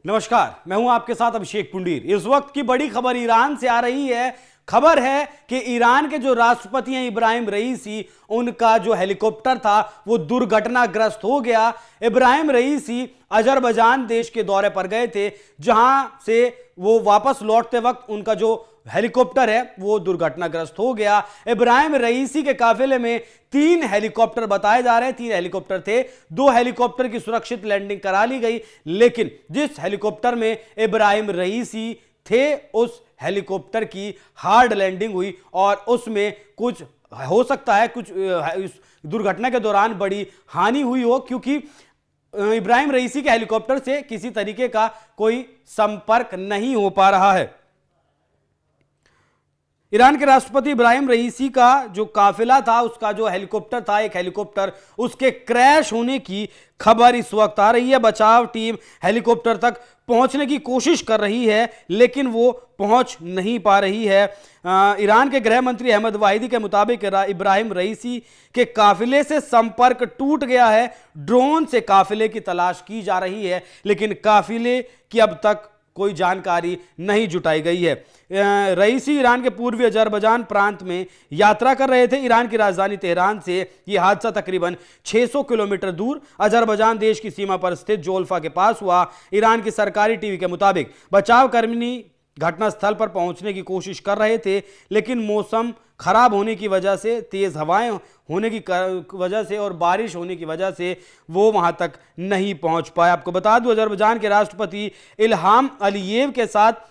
नमस्कार, मैं हूं आपके साथ अभिषेक पुंडीर। इस वक्त की बड़ी खबर ईरान से आ रही है। खबर है कि ईरान के जो राष्ट्रपति हैं इब्राहिम रईसी, उनका जो हेलीकॉप्टर था वो दुर्घटनाग्रस्त हो गया। इब्राहिम रईसी अजरबैजान देश के दौरे पर गए थे, जहां से वो वापस लौटते वक्त उनका जो हेलीकॉप्टर है वो दुर्घटनाग्रस्त हो गया। इब्राहिम रईसी के काफिले में 3 हेलीकॉप्टर बताए जा रहे हैं, 3 हेलीकॉप्टर थे। 2 हेलीकॉप्टर की सुरक्षित लैंडिंग करा ली गई, लेकिन जिस हेलीकॉप्टर में इब्राहिम रईसी थे उस हेलीकॉप्टर की हार्ड लैंडिंग हुई और उसमें कुछ हो सकता है कुछ इस दुर्घटना के दौरान बड़ी हानि हुई हो, क्योंकि इब्राहिम रईसी के हेलीकॉप्टर से किसी तरीके का कोई संपर्क नहीं हो पा रहा है। ईरान के राष्ट्रपति इब्राहिम रईसी का जो काफिला था, उसका जो हेलीकॉप्टर था, एक हेलीकॉप्टर, उसके क्रैश होने की खबर इस वक्त आ रही है। बचाव टीम हेलीकॉप्टर तक पहुंचने की कोशिश कर रही है, लेकिन वो पहुंच नहीं पा रही है। ईरान के गृह मंत्री अहमद वाहिदी के मुताबिक इब्राहिम रईसी के काफिले से संपर्क टूट गया है। ड्रोन से काफिले की तलाश की जा रही है, लेकिन काफिले की अब तक कोई जानकारी नहीं जुटाई गई है। रईसी ईरान के पूर्वी अजरबैजान प्रांत में यात्रा कर रहे थे। ईरान की राजधानी तेहरान से यह हादसा तकरीबन 600 किलोमीटर दूर अजरबैजान देश की सीमा पर स्थित जोल्फा के पास हुआ। ईरान की सरकारी टीवी के मुताबिक बचावकर्मी घटनास्थल पर पहुंचने की कोशिश कर रहे थे, लेकिन मौसम खराब होने की वजह से, तेज हवाएं होने की वजह से और बारिश होने की वजह से वो वहां तक नहीं पहुंच पाए। आपको बता दूं, अजरबैजान के राष्ट्रपति इल्हाम अलीयेव के साथ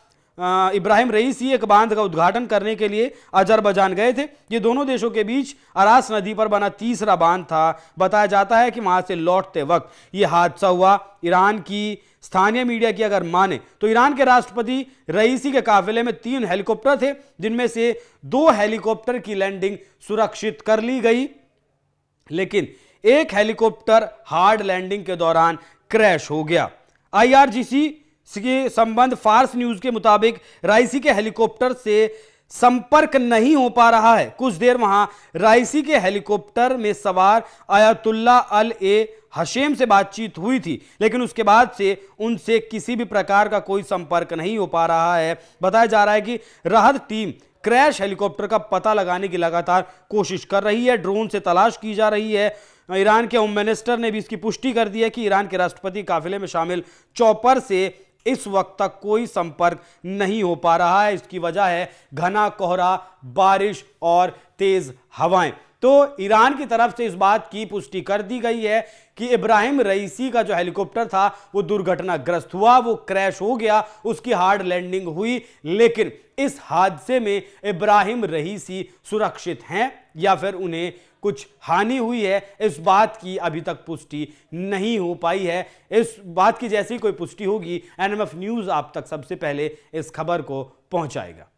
इब्राहिम रईसी एक बांध का उद्घाटन करने के लिए अजरबैजान गए थे। ये दोनों देशों के बीच अरास नदी पर बना तीसरा बांध था। बताया जाता है कि वहां से लौटते वक्त यह हादसा हुआ। ईरान की स्थानीय मीडिया की अगर माने तो ईरान के राष्ट्रपति रईसी के काफिले में 3 हेलीकॉप्टर थे, जिनमें से 2 हेलीकॉप्टर की लैंडिंग सुरक्षित कर ली गई, लेकिन एक हेलीकॉप्टर हार्ड लैंडिंग के दौरान क्रैश हो गया। IRGC के संबंध फार्स न्यूज के मुताबिक राइसी के हेलीकॉप्टर से संपर्क नहीं हो पा रहा है। कुछ देर वहां राइसी के हेलीकॉप्टर में सवार आयतुल्ला अल ए हशेम से बातचीत हुई थी, लेकिन उसके बाद से उनसे किसी भी प्रकार का कोई संपर्क नहीं हो पा रहा है। बताया जा रहा है कि राहत टीम क्रैश हेलीकॉप्टर का पता लगाने की लगातार कोशिश कर रही है। ड्रोन से तलाश की जा रही है। ईरान के होम मिनिस्टर ने भी इसकी पुष्टि कर दी है कि ईरान के राष्ट्रपति काफिले में शामिल चॉपर से इस वक्त तक कोई संपर्क नहीं हो पा रहा है। इसकी वजह है घना कोहरा, बारिश और तेज हवाएं। तो ईरान की तरफ से इस बात की पुष्टि कर दी गई है कि इब्राहिम रईसी का जो हेलीकॉप्टर था वो दुर्घटनाग्रस्त हुआ, वो क्रैश हो गया, उसकी हार्ड लैंडिंग हुई, लेकिन इस हादसे में इब्राहिम रईसी सुरक्षित हैं या फिर उन्हें कुछ हानि हुई है, इस बात की अभी तक पुष्टि नहीं हो पाई है। इस बात की जैसी कोई पुष्टि होगी, NMF न्यूज़ आप तक सबसे पहले इस खबर को पहुंचाएगा।